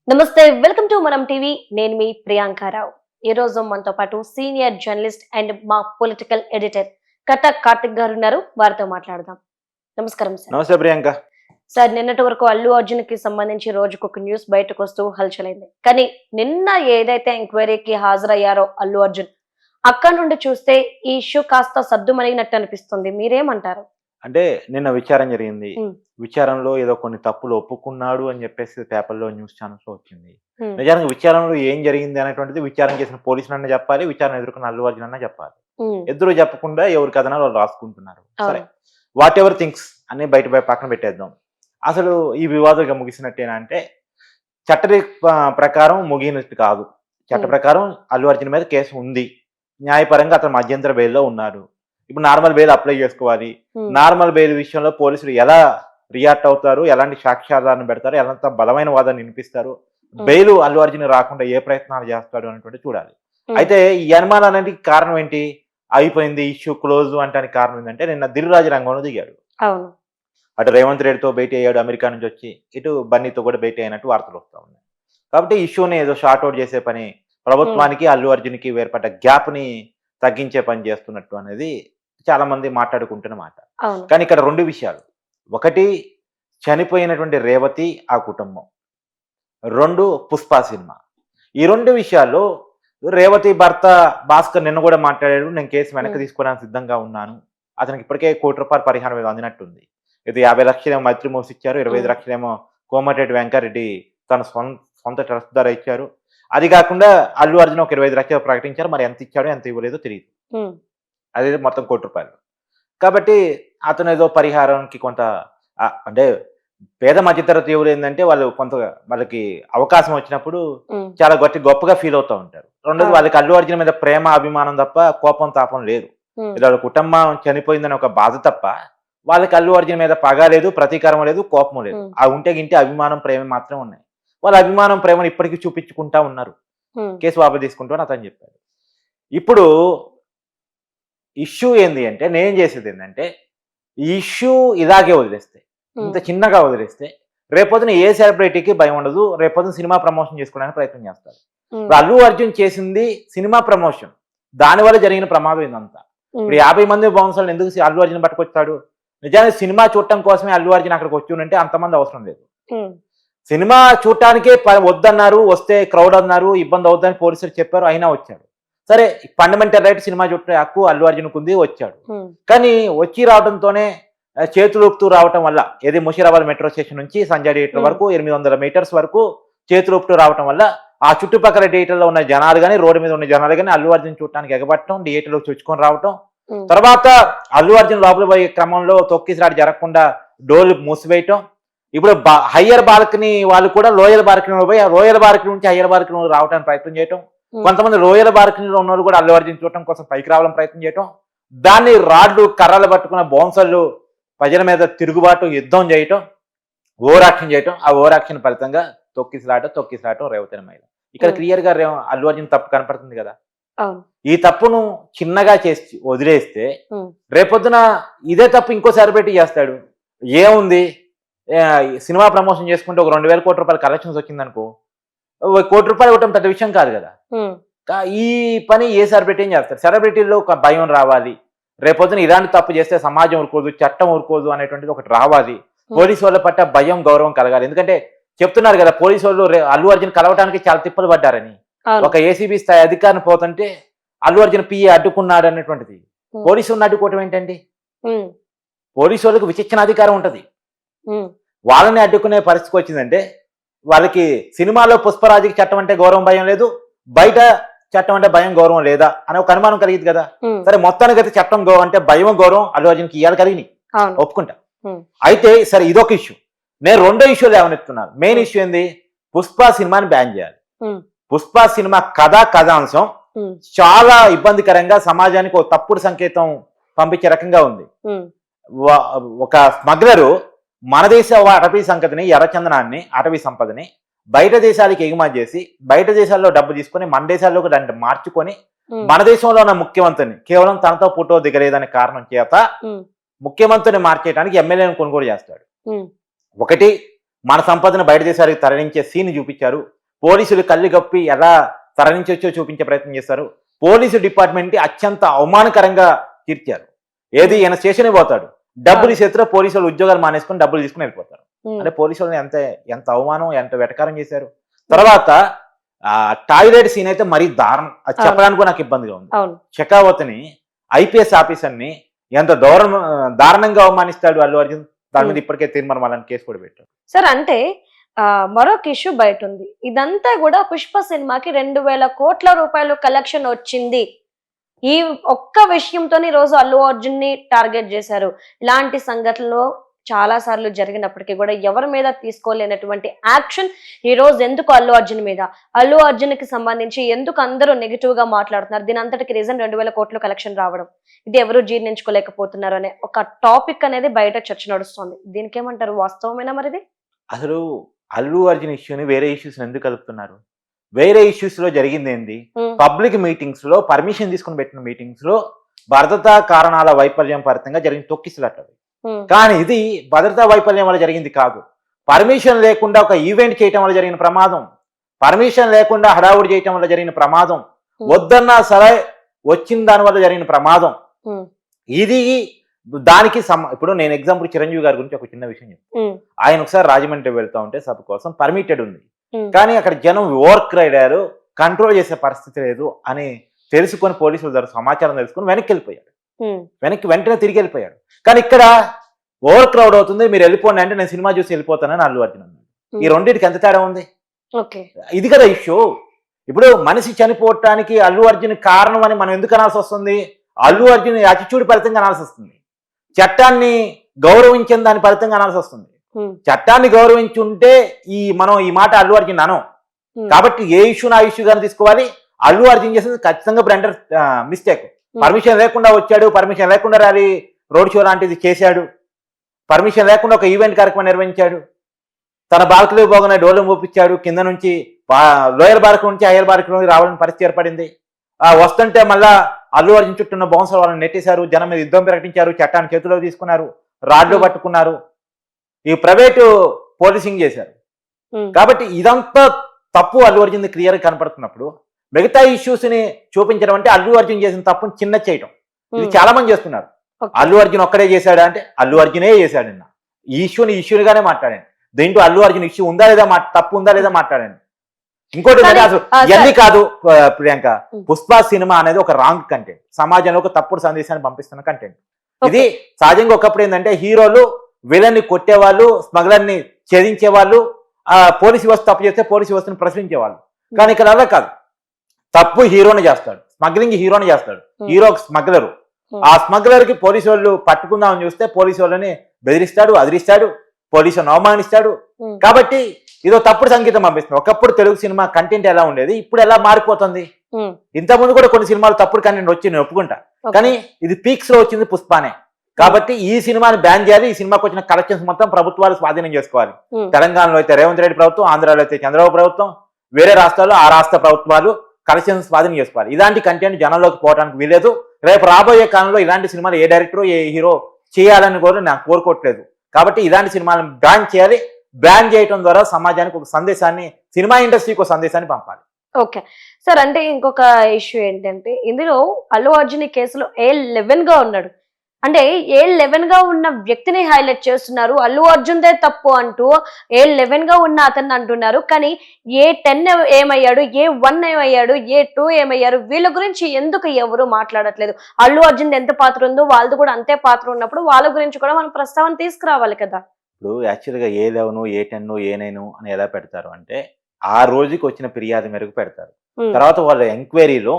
నమస్తే welcome to మనం TV నేను మీ ప్రియాంకారావు. ఈ రోజు మనతో పాటు సీనియర్ జర్నలిస్ట్ అండ్ మా పొలిటికల్ ఎడిటర్ కట్ట కార్తిక్ గారు ఉన్నారు. వారితో మాట్లాడదాం. నమస్కారం సార్. నమస్తే ప్రియాంక. సార్, నిన్నటి వరకు అల్లు అర్జున్ కి సంబంధించి రోజుకు ఒక న్యూస్ బయటకు వస్తూ హల్చలైంది. కానీ నిన్న ఏదైతే ఎంక్వైరీకి హాజరయ్యారో అల్లు అర్జున్, అక్కడి నుండి చూస్తే ఈ ఇష్యూ కాస్త సద్దుమణిగినట్టు అనిపిస్తుంది. మీరేమంటారు? అంటే నిన్న విచారణ జరిగింది. ఉమ్, విచారణలో ఏదో కొన్ని తప్పులు ఒప్పుకున్నాడు అని చెప్పేసి పేపర్లో న్యూస్ ఛానల్స్ లో వచ్చింది. ఉమ్, నిజానికి విచారణలో ఏం జరిగింది అనేటువంటిది విచారణ చేసిన పోలీసులు అన్న చెప్పాలి, విచారణ ఎదుర్కొన్న అల్లు అర్జున్ అన్న చెప్పాలి. ఉమ్, ఇద్దరు చెప్పకుండా ఎవరి కథనా వాళ్ళు రాసుకుంటున్నారు. సరే, అవును. వాట్ ఎవర్ థింగ్స్ అన్ని బయట పక్కన పెట్టేద్దాం. అసలు ఈ వివాదంగా ముగిసినట్టేనా అంటే చట్ట ప్రకారం ముగినట్టు కాదు. చట్ట ప్రకారం అల్లు అర్జున్ మీద కేసు ఉంది. న్యాయపరంగా అతను మధ్యంతర బెయిల్లో ఉన్నారు. ఇప్పుడు నార్మల్ బెయిల్ అప్లై చేసుకోవాలి. ఉమ్, నార్మల్ బెయిల్ విషయంలో పోలీసులు ఎలా రియాక్ట్ అవుతారు, ఎలాంటి సాక్ష్యాధారాన్ని పెడతారు, ఎలాంటి బలమైన వాదాన్ని వినిపిస్తారు, బెయిల్ అల్లు అర్జున్ రాకుండా ఏ ప్రయత్నాలు చేస్తాడు అనేటువంటి చూడాలి. ఉమ్, అయితే ఈ అనుమానానికి కారణం ఏంటి? అయిపోయింది, ఇష్యూ క్లోజ్ అంటానికి కారణం ఏంటంటే నిన్న దిల్రాజు రంగంలో దిగాడు. అవును. అటు రేవంత్ రెడ్డితో భేటీ అయ్యాడు అమెరికా నుంచి వచ్చి, ఇటు బన్నీతో కూడా భేటీ అయినట్టు వార్తలు వస్తూ ఉన్నాయి. కాబట్టి ఇష్యూని ఏదో షార్ట్ అవుట్ చేసే పని, ప్రభుత్వానికి అల్లు అర్జున్కి ఏర్పడ్డ గ్యాప్ ని తగ్గించే పని చేస్తున్నట్టు అనేది చాలా మంది మాట్లాడుకుంటున్న మాట. అవును. కానీ ఇక్కడ రెండు విషయాలు. ఒకటి, చనిపోయినటువంటి రేవతి ఆ కుటుంబం. రెండు, పుష్ప సినిమా. ఈ రెండు విషయాల్లో రేవతి భర్త భాస్కర్ నిన్న కూడా మాట్లాడాడు, నేను కేసు వెనక్కి తీసుకోవడానికి సిద్ధంగా ఉన్నాను, అతనికి ఇప్పటికే ₹1,00,00,000 పరిహారం ఏదో అందినట్టుంది. ఇది 50 లక్షలేమో మైత్రి మోసి ఇచ్చారు, 25 లక్షలేమో కోమటిరెడ్డి వెంకరెడ్డి తన సొంత ట్రస్ట్ ద్వారా ఇచ్చారు. అది కాకుండా అల్లు అర్జున్ ఒక 25 లక్షలు ప్రకటించారు. మరి ఎంత ఇచ్చాడో ఎంత ఇవ్వలేదో తెలియదు. ఉమ్, అది మొత్తం ₹1,00,00,000. కాబట్టి అతను ఏదో పరిహారానికి కొంత అంటే పేద మధ్యతరగతి ఎవరు ఏంటంటే వాళ్ళు కొంత వాళ్ళకి అవకాశం వచ్చినప్పుడు ఉమ్, చాలా గొప్పగా ఫీల్ అవుతూ ఉంటారు. రెండోది, అవును. వాళ్ళకి అల్లు అర్జున్ మీద ప్రేమ అభిమానం తప్ప కోపం తాపం లేదు. ఉమ్, ఇలా వాళ్ళ కుటుంబం చనిపోయిందని ఒక బాధ తప్ప వాళ్ళకి అల్లు అర్జున్ మీద పగ లేదు, ప్రతీకారం లేదు, కోపం లేదు. ఉమ్, ఆ ఉంటే గింటే అభిమానం ప్రేమ మాత్రమే ఉన్నాయి. వాళ్ళ అభిమానం ప్రేమను ఇప్పటికీ చూపించుకుంటా ఉన్నారు. ఉమ్, కేసు వాపసు తీసుకుంటూ అని అతను చెప్పాడు. ఇప్పుడు ఇష్యూ ఏంది అంటే, నేను చేసేది ఏంటంటే ఈ ఇష్యూ ఇలాగే వదిలేస్తే, ఇంత ఉమ్, చిన్నగా వదిలేస్తే రేపొద్దున ఏ సెలబ్రిటీకి భయం ఉండదు. రేపొద్దున సినిమా ప్రమోషన్ చేసుకోవడానికి ప్రయత్నం చేస్తారు. ఉమ్, ఇప్పుడు అల్లు అర్జున్ చేసింది సినిమా ప్రమోషన్, దానివల్ల జరిగిన ప్రమాదం ఇదంతా. ఇప్పుడు 50 మంది బౌన్సర్లు ఎందుకు అల్లు అర్జున్ పట్టుకొచ్చాడు? నిజానికి సినిమా చూడటం కోసమే అల్లు అర్జున్ అక్కడికి వచ్చి ఉంటే అంతమంది అవసరం లేదు. ఉమ్, సినిమా చూడటానికే వద్దన్నారు, వస్తే క్రౌడ్ అన్నారు, ఇబ్బంది అవుతుందని పోలీసులు చెప్పారు, అయినా వచ్చాడు. సరే, ఫండమెంటల్ రైట్ సినిమా చూడే హక్కు అల్లు అర్జున్కు ఉంది, వచ్చాడు. ఉమ్, కానీ వచ్చి రావడంతోనే చేతులు ఊపుతూ రావటం వల్ల, ఏది ముషీరాబాద్ మెట్రో స్టేషన్ నుంచి సంజయ్ థియేటర్ వరకు 800 మీటర్స్ వరకు చేతులు ఊపుతూ రావటం వల్ల ఆ చుట్టుపక్కల థియేటర్లో ఉన్న జనాలు కానీ, రోడ్డు మీద ఉన్న జనాలు కానీ అల్లు అర్జున్ చూడటానికి ఎగబట్టడం, థియేటర్లో చొచ్చుకొని రావటం, ఉమ్, తర్వాత అల్లు అర్జున్ లోపల పోయే క్రమంలో తొక్కిసలాట జరగకుండా డోర్లు మూసివేయటం. ఇప్పుడు హయ్యర్ బాల్కనీ వాళ్ళు కూడా లోయర్ బాల్కనీలో పోయి ఆ లోయర్ బాల్కనీ నుంచి హయ్యర్ బాల్కనీ రావడానికి ప్రయత్నం చేయటం. ఉమ్, కొంతమంది లోయర్ బాల్కనీలో ఉన్న వాళ్ళు కూడా అల్లు అర్జున్ చూడటం కోసం పైకి రావాలని ప్రయత్నం చేయటం. దాన్ని రాడ్లు కర్రలు పట్టుకున్న బౌన్సర్లు ప్రజల మీద తిరుగుబాటు యుద్ధం చేయటం, ఓవరాక్షన్ చేయటం. ఆ ఓవరాక్షన్ ఫలితంగా తొక్కిసలాటం రేవతి మహిళ. ఇక్కడ క్లియర్ గా అల్లు అర్జున్ తప్పు కనపడుతుంది కదా. అవును. ఈ తప్పును చిన్నగా చేసి వదిలేస్తే ఉమ్, రేపొద్దున ఇదే తప్పు ఇంకో సెలబ్రిటీ చేస్తాడు. ఏముంది, సినిమా ప్రమోషన్ చేసుకుంటే ఒక ₹2,000 కలెక్షన్స్ వచ్చిందనుకో, ₹1,00,00,000 ఇవ్వటం పెద్ద విషయం కాదు కదా. ఉమ్, ఈ పని ఏ సెలబ్రిటీ ఏం చేస్తారు? సెలబ్రిటీల్లో ఒక భయం రావాలి. రేపొద్దున ఇలాంటి తప్పు చేస్తే సమాజం ఊరుకోదు, చట్టం ఊరుకోదు అనేటువంటిది ఒకటి రావాలి. పోలీసు వాళ్ళ పట్ల భయం, గౌరవం కలగాలి. ఎందుకంటే చెప్తున్నారు కదా, పోలీసు వాళ్ళు అల్లు అర్జున్ కలవటానికి చాలా తిప్పలు పడ్డారని. అవును. ఒక ఏసీబీ స్థాయి అధికారిని పోతుంటే అల్లు అర్జున్ పిఏ అడ్డుకున్నాడు అనేటువంటిది. పోలీసు వాళ్ళని అడ్డుకోవటం ఏంటండి? ఉమ్, పోలీసు వాళ్ళకి విచక్షణ అధికారం ఉంటది. ఉమ్, వాళ్ళని అడ్డుకునే పరిస్థితికి వచ్చిందంటే వాళ్ళకి సినిమాలో పుష్పరాజుకి చట్టం అంటే గౌరవం భయం లేదు, బయట చట్టం అంటే భయం గౌరవం లేదా అనే ఒక అనుమానం కలిగింది కదా. ఉమ్, సరే, మొత్తానికి అయితే చట్టం అంటే భయం గౌరవం అల్లు అర్జున్కి ఇవ్వాలి కలిగినాయి, అవును. ఒప్పుకుంటా. ఉమ్, అయితే సరే, ఇదొక ఇష్యూ. నేను రెండో ఇష్యూలు ఏమనిస్తున్నాను. మెయిన్ ఇష్యూ ఏంది? పుష్ప సినిమాని బ్యాన్ చేయాలి. ఉమ్, పుష్ప సినిమా కథాంశం ఉమ్, చాలా ఇబ్బందికరంగా సమాజానికి ఒక తప్పుడు సంకేతం పంపించే రకంగా ఉంది. ఉమ్, ఒక స్మగ్లరు మన దేశ అటవీ సంపదని, ఎర్రచందనాన్ని, అటవీ సంపదని బయట దేశాలకు ఎగుమతి చేసి బయట దేశాల్లో డబ్బు తీసుకొని మన దేశాల్లోకి దాన్ని మార్చుకొని ఉమ్, మన దేశంలో ఉన్న ముఖ్యమంత్రిని కేవలం తనతో ఫోటో దిగలేదనే కారణం చేత ఉమ్, ముఖ్యమంత్రిని మార్చేయడానికి ఎమ్మెల్యేలను కొనుగోలు చేస్తాడు. ఉమ్, ఒకటి, మన సంపదను బయట దేశాలకు తరలించే సీన్ చూపించారు. పోలీసులు కళ్ళు గప్పి ఎలా తరలించొచ్చో చూపించే ప్రయత్నం చేస్తారు. పోలీసు డిపార్ట్మెంట్ అత్యంత అవమానకరంగా తీర్చారు. ఏది ఈయన స్టేషన్ పోతాడు, డబ్బులు చేతిలో పోలీసులు ఉద్యోగాలు మానేసుకుని డబ్బులు తీసుకుని వెళ్ళిపోతారు. అంటే పోలీసులను ఎంత అవమానం, ఎంత వెటకారం చేశారు. తర్వాత టాయిలెట్ సీన్ అయితే మరీ దారుణం. అది చెప్పడానికి కూడా నాకు ఇబ్బందిగా ఉంది. షెకావత్ని ఐపీఎస్ ఆఫీసర్ని ఎంత దారుణంగా అవమానిస్తాడు అల్లు అర్జున్. దాని మీద ఇప్పటికే తీర్మానం కేసు కూడా పెట్టారు. సార్ అంటే మరొక ఇష్యూ బయట ఉంది. ఇదంతా కూడా పుష్ప సినిమాకి 2,000 కోట్ల రూపాయలు కలెక్షన్ వచ్చింది. ఈ ఒక్క విషయంతో ఈ రోజు అల్లు అర్జున్ ని టార్గెట్ చేశారు. ఇలాంటి సంఘటనలు చాలా సార్లు జరిగినప్పటికీ కూడా ఎవరి మీద తీసుకోలేనటువంటి యాక్షన్ ఈ రోజు ఎందుకు అల్లు అర్జున్ మీద, అల్లు అర్జున్ కి సంబంధించి ఎందుకు అందరూ నెగిటివ్ గా మాట్లాడుతున్నారు? దీని అంతటికి రీజన్ 2,000 కోట్ల కలెక్షన్ రావడం. ఇది ఎవరు జీర్ణించుకోలేకపోతున్నారు అనే ఒక టాపిక్ అనేది బయట చర్చ నడుస్తుంది. దీనికి ఏమంటారు? వాస్తవమేనా మరిది? అసలు అల్లు అర్జున్ ఇష్యూని వేరే ఇష్యూస్ ఎందుకు కలుపుతున్నారు? వేరే ఇష్యూస్ లో జరిగింది ఏంది? పబ్లిక్ మీటింగ్స్ లో పర్మిషన్ తీసుకుని పెట్టిన మీటింగ్స్ లో భద్రతా కారణాల వైఫల్యం ఫలితంగా జరిగిన తొక్కిసలాట. కానీ ఇది భద్రతా వైఫల్యం వల్ల జరిగింది కాదు. పర్మిషన్ లేకుండా ఒక ఈవెంట్ చేయటం వల్ల జరిగిన ప్రమాదం, పర్మిషన్ లేకుండా హడావుడి చేయటం వల్ల జరిగిన ప్రమాదం, వద్దన్నా సరే వచ్చిన దాని వల్ల జరిగిన ప్రమాదం. ఇది దానికి ఇప్పుడు నేను ఎగ్జాంపుల్ చిరంజీవి గారి గురించి ఒక చిన్న విషయం చెప్తాను. ఆయన ఒకసారి రాజమండ్రి వెళ్తా ఉంటే సభ కోసం పర్మిటెడ్ ఉంది, కానీ అక్కడ జనం ఓవర్ క్రౌడ్ అయ్యారు, కంట్రోల్ చేసే పరిస్థితి లేదు అని తెలుసుకొని పోలీసుల ద్వారా సమాచారం తెలుసుకొని వెనక్కి వెళ్ళిపోయాడు. వెంటనే తిరిగి వెళ్ళిపోయాడు. కానీ ఇక్కడ ఓవర్ క్రౌడ్ అవుతుంది, మీరు వెళ్ళిపోండి అంటే నేను సినిమా చూసి వెళ్ళిపోతానని అల్లు అర్జున్ అన్నాడు. ఈ రెండింటికి ఎంత తేడా ఉంది? ఇది కదా ఇష్యూ. ఇప్పుడు మనిషి చనిపోవటానికి అల్లు అర్జున్ కారణం అని మనం ఎందుకు అనాల్సి వస్తుంది? అల్లు అర్జున్ అటిట్యూడ్ ఫలితంగా అనాల్సి వస్తుంది. చట్టాన్ని గౌరవించిన దాని ఫలితంగా అనాల్సి వస్తుంది. చట్టాన్ని గౌరవించి ఉంటే మనం ఈ మాట అల్లు అర్జున్ అనం. కాబట్టి ఏ ఇష్యూని ఆ ఇష్యూ గాని తీసుకోవాలి. అల్లు అర్జున్ చేసింది ఖచ్చితంగా బ్లెండర్ మిస్టేక్. పర్మిషన్ లేకుండా వచ్చాడు, పర్మిషన్ లేకుండా ర్యాలీ రోడ్ షో లాంటిది చేశాడు, పర్మిషన్ లేకుండా ఒక ఈవెంట్ కార్యక్రమం నిర్వహించాడు, తన బాల్కలో పోగానే డోలు మోపించాడు, కింద నుంచి లోయర్ బార్క్ నుంచి హైయర్ బార్క్ నుంచి రావాలని పరిస్థితి ఏర్పడింది. వస్తుంటే మళ్ళా అల్లు అర్జున్ చుట్టూ బౌన్సర్ వాళ్ళని నెట్టేశారు, జనం మీద యుద్ధం ప్రకటించారు, చట్టాన్ని చేతిలో తీసుకున్నారు, రాడ్లు పట్టుకున్నారు, ఈ ప్రైవేటు పోలీసింగ్ చేశారు. కాబట్టి ఇదంతా తప్పు అల్లు అర్జున్ క్లియర్ కనపడుతున్నప్పుడు మిగతా ఇష్యూస్ ని చూపించడం అంటే అల్లు అర్జున్ చేసిన తప్పుని చిన్న చేయటం. ఇది చాలా మంది చేస్తున్నారు. అల్లు అర్జున్ ఒక్కడే చేశాడా అంటే అల్లు అర్జునే చేశాడు. ఈ ఇష్యూనిగానే మాట్లాడండి. దీంట్లో అల్లు అర్జున్ ఇష్యూ ఉందా లేదా, తప్పు ఉందా లేదా మాట్లాడండి. ఇంకోటి ఇవన్నీ కాదు ప్రియాంక, పుష్ప సినిమా అనేది ఒక రాంగ్ కంటెంట్, సమాజంలో ఒక తప్పుడు సందేశాన్ని పంపిస్తున్న కంటెంట్. ఇది సహజంగా ఒకప్పుడు ఏంటంటే హీరోలు విలన్ని కొట్టేవాళ్ళు, స్మగ్లర్ ని ఛేదించేవాళ్ళు, పోలీసు వ్యవస్థ తప్పు చేస్తే పోలీసు వ్యవస్థను ప్రశ్నించేవాళ్ళు. కానీ ఇక్కడ అలా కాదు. తప్పు హీరోని చేస్తాడు, స్మగ్లింగ్ హీరోని చేస్తాడు, హీరో స్మగ్లరు. ఆ స్మగ్లర్ కి పోలీసు వాళ్ళు పట్టుకుందామని చూస్తే పోలీసు వాళ్ళని బెదిరిస్తాడు, అదిరిస్తాడు, పోలీసులను అవమానిస్తాడు. కాబట్టి ఇదో తప్పుడు సంగీతం పంపిస్తుంది. ఒకప్పుడు తెలుగు సినిమా కంటెంట్ ఎలా ఉండేది, ఇప్పుడు ఎలా మారిపోతుంది. ఇంతకుముందు కూడా కొన్ని సినిమాలు తప్పుడు కంటెంట్ వచ్చి నేను ఒప్పుకుంటా, కానీ ఇది పీక్స్ లో వచ్చింది పుష్పానే. కాబట్టి ఈ సినిమాని బ్యాన్ చేయాలి. ఈ సినిమాకి వచ్చిన కలెక్షన్స్ మొత్తం ప్రభుత్వాలు స్వాధీనం చేసుకోవాలి. తెలంగాణలో అయితే రేవంత్ రెడ్డి ప్రభుత్వం, ఆంధ్రాలో అయితే చంద్రబాబు ప్రభుత్వం, వేరే రాష్ట్రాల్లో ఆ రాష్ట్ర ప్రభుత్వాలు కలెక్షన్స్ స్వాధీనం చేసుకోవాలి. ఇలాంటి కంటెంట్ జనంలోకి పోవడానికి వీలేదు. రేపు రాబోయే కాలంలో ఇలాంటి సినిమాలు ఏ డైరెక్టర్ ఏ హీరో చేయాలని కూడా నాకు కోరుకోవట్లేదు. కాబట్టి ఇలాంటి సినిమాలను బ్యాన్ చేయాలి. బ్యాన్ చేయడం ద్వారా సమాజానికి ఒక సందేశాన్ని, సినిమా ఇండస్ట్రీకి ఒక సందేశాన్ని పంపాలి. ఓకే సార్, అంటే ఇంకొక ఇష్యూ ఏంటంటే ఇందులో అల్లు అర్జున్ కేసులో A11 గా ఉన్నాడు. అంటే A11 గా ఉన్న వ్యక్తిని హైలైట్ చేస్తున్నారు, అల్లు అర్జున్దే తప్పు అంటూ A11 గా ఉన్న అతన్ని అంటున్నారు. కానీ A10 ఏమయ్యాడు, A1 ఏమయ్యాడు, A2 ఏమయ్యారు, వీళ్ళ గురించి ఎందుకు ఎవరు మాట్లాడట్లేదు? అల్లు అర్జున్ ఎంత పాత్ర ఉందో వాళ్ళది కూడా అంతే పాత్ర ఉన్నప్పుడు వాళ్ళ గురించి కూడా మనం ప్రస్తావన తీసుకురావాలి కదా. ఇప్పుడు యాక్చువల్గా A11, A10, A9 అని ఎలా పెడతారు అంటే ఆ రోజుకి వచ్చిన ఫిర్యాదు మేరకు పెడతారు. తర్వాత వాళ్ళ ఎంక్వైరీలో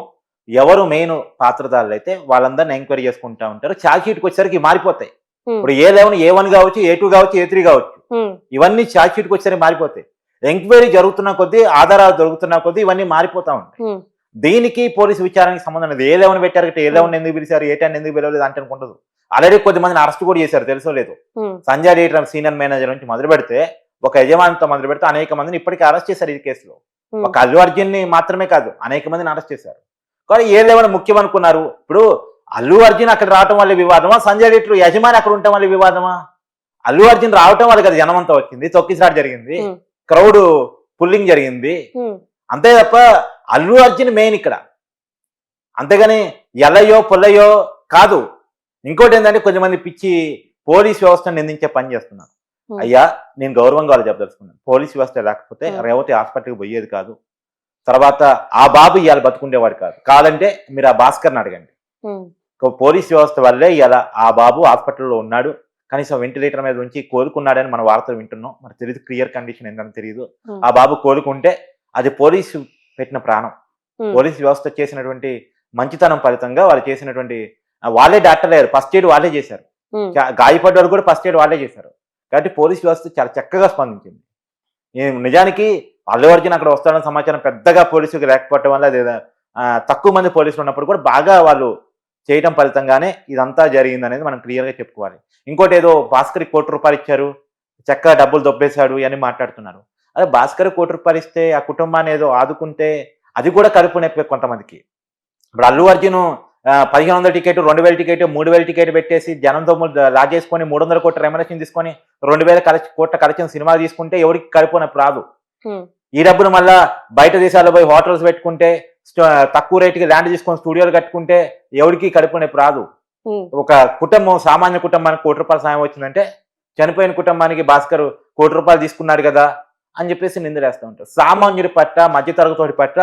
ఎవరు మెయిన్ పాత్రధారులు అయితే వాళ్ళందరిని ఎంక్వైరీ చేసుకుంటా ఉంటారు. ఛార్జ్ షీట్కి వచ్చేసరికి మారిపోతాయి. ఇప్పుడు A11, A1 కావచ్చు, A2 కావచ్చు, A3 కావచ్చు, ఇవన్నీ ఛార్జ్ షీట్కి వచ్చేసరికి మారిపోతాయి. ఎంక్వైరీ జరుగుతున్న కొద్దీ, ఆధారాలు దొరుకుతున్న కొద్దీ ఇవన్నీ మారిపోతా ఉంటాయి. దీనికి పోలీసు విచారణకి సంబంధం లేదు. A11 పెట్టారు, A11 ఎందుకు పిలిచారు, A10 ఎందుకు పిలవలేదు అంటే అనుకుంటుంది. ఆల్రెడీ కొద్ది మందిని అరెస్ట్ కూడా చేశారు, తెలుసో లేదు. సంజయ్ థియేటర్ సీనియర్ మేనేజర్ నుంచి మొదలు పెడితే, ఒక యజమానితో మొదలు పెడితే అనేక మందిని ఇప్పటికీ అరెస్ట్ చేశారు ఈ కేసులో. ఒక అల్లు అర్జున్ ని మాత్రమే కాదు, అనేక మందిని అరెస్ట్ చేశారు. కానీ A11 ముఖ్యం అనుకున్నారు. ఇప్పుడు అల్లు అర్జున్ అక్కడ రావటం వల్ల వివాదమా, సంజయ్ థియేటర్ యజమాని అక్కడ ఉండటం వల్ల వివాదమా? అల్లు అర్జున్ రావటం వల్ల కదా జనం అంతా వచ్చింది, తొక్కిసాట్ జరిగింది, Hmm. క్రౌడ్ పుల్లింగ్ జరిగింది. అంతే తప్ప అల్లు అర్జున్ మెయిన్ ఇక్కడ. అంతేగాని ఎల్లయ్యో పుల్లయ్యో కాదు. ఇంకోటి ఏంటంటే కొంతమంది పిచ్చి పోలీస్ వ్యవస్థను నిందించే పని చేస్తున్నారు. అయ్యా నేను గౌరవంగా వాళ్ళు చెప్పదలుచుకున్నాను, పోలీస్ వ్యవస్థ లేకపోతే రేవతి హాస్పిటల్కి పోయేది కాదు, తర్వాత ఆ బాబు ఇవాళ బతుకుండేవాడు కాదు. కాదంటే మీరు ఆ భాస్కర్ని అడగండి. పోలీస్ వ్యవస్థ వల్లే ఇలా ఆ బాబు హాస్పిటల్లో ఉన్నాడు, కనీసం వెంటిలేటర్ మీద ఉంచి కోలుకున్నాడని మన వార్తలు వింటున్నాం. మరి తెలియదు క్లియర్ కండిషన్ ఏంటని తెలియదు. ఆ బాబు కోలుకుంటే అది పోలీసు పెట్టిన ప్రాణం. పోలీస్ వ్యవస్థ చేసినటువంటి మంచితనం ఫలితంగా వాళ్ళు చేసినటువంటి వాళ్ళే డాక్టర్ లేరు, ఫస్ట్ ఎయిడ్ వాళ్ళే చేశారు, గాయపడ్డ వాళ్ళు కూడా ఫస్ట్ ఎయిడ్ వాళ్ళే చేశారు. కాబట్టి పోలీస్ వ్యవస్థ చాలా చక్కగా స్పందించింది. నిజానికి అల్లు అర్జున్ అక్కడ వస్తాడన్న సమాచారం పెద్దగా పోలీసులకు లేకపోవటం వల్ల అది తక్కువ మంది పోలీసులు ఉన్నప్పుడు కూడా బాగా వాళ్ళు చేయటం ఫలితంగానే ఇదంతా జరిగింది అనేది మనం క్లియర్గా చెప్పుకోవాలి. ఇంకోటి ఏదో భాస్కర్ ₹1,00,00,000 ఇచ్చారు, చక్కగా డబ్బులు దొబ్బేశాడు అని మాట్లాడుతున్నారు. అదే భాస్కర్ ₹1,00,00,000 ఇస్తే ఆ కుటుంబాన్ని ఏదో ఆదుకుంటే అది కూడా కడుపు నొప్పి కొంతమందికి. ఇప్పుడు Allu Arjun 1,500 ticket, 2,000 ticket, 3,000 ticket పెట్టేసి జనం దొమ్ములు లాగేసుకొని 300 కోట్ల రెమ్యునరేషన్ తీసుకొని 2,000 కోట్ల కలెక్షన్ సినిమా తీసుకుంటే ఎవరికి కడుపు నొప్పి రాదు. ఈ డబ్బులు మళ్ళా బయట దేశాల్లో పోయి హోటల్స్ పెట్టుకుంటే తక్కువ రేటుకి ల్యాండ్ తీసుకొని స్టూడియోలు కట్టుకుంటే ఎవరికి కడుపు నొప్పి రాదు. ఒక కుటుంబం, సామాన్య కుటుంబానికి ₹1,00,00,000 సాయం వచ్చిందంటే చనిపోయిన కుటుంబానికి భాస్కర్ ₹1,00,00,000 తీసుకున్నాడు కదా అని చెప్పేసి నిందలేస్తూ ఉంటారు. సామాన్యుడి పట్ల, మధ్యతరగతి పట్ల,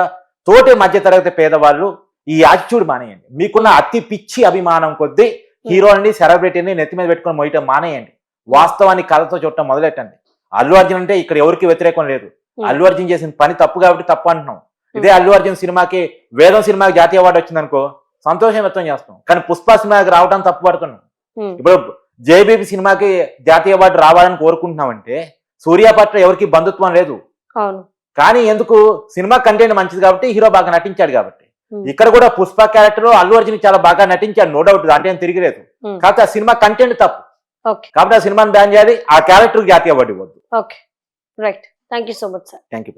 తోటి మధ్యతరగతి పేదవాళ్ళు ఈ యాటిట్యూడ్ మానేయండి. మీకున్న అతి పిచ్చి అభిమానం కొద్దీ హీరోని, సెలబ్రిటీని నెత్తి మీద పెట్టుకొని మోయటం మానేయండి. వాస్తవాన్ని కళతో చూడటం మొదలెట్టండి. అల్లు అర్జున్ అంటే ఇక్కడ ఎవరికి వ్యతిరేకం లేదు. అల్లు అర్జున్ చేసిన పని తప్పు కాబట్టి తప్పు అంటున్నాం. ఇదే అల్లు అర్జున్ సినిమాకి, వేదం సినిమాకి జాతీయ అవార్డు వచ్చిందనుకో సంతోషం వ్యక్తం చేస్తాం, కానీ పుష్ప సినిమాకి రావడం తప్పు పడుతున్నాం. ఇప్పుడు జేబీబీ సినిమాకి జాతీయ అవార్డు రావాలని కోరుకుంటున్నామంటే సూర్య పట్ల ఎవరికి బంధుత్వం లేదు. కానీ ఎందుకు? సినిమా కంటెంట్ మంచిది కాబట్టి, హీరో బాగా నటించాడు కాబట్టి. ఇక్కడ కూడా పుష్ప క్యారెక్టర్ అల్లు అర్జున్ చాలా బాగా నటించాడు, నో డౌట్, దాంట్లో ఏం తిరిగిలేదు. కాకపోతే ఆ సినిమా కంటెంట్ తప్పు కాబట్టి ఆ సినిమాని బ్యాన్ చేయాలి, ఆ క్యారెక్టర్ జాతీయ అవార్డు ఇవ్వద్దు. Okay, right. Thank you so much sir. Thank you.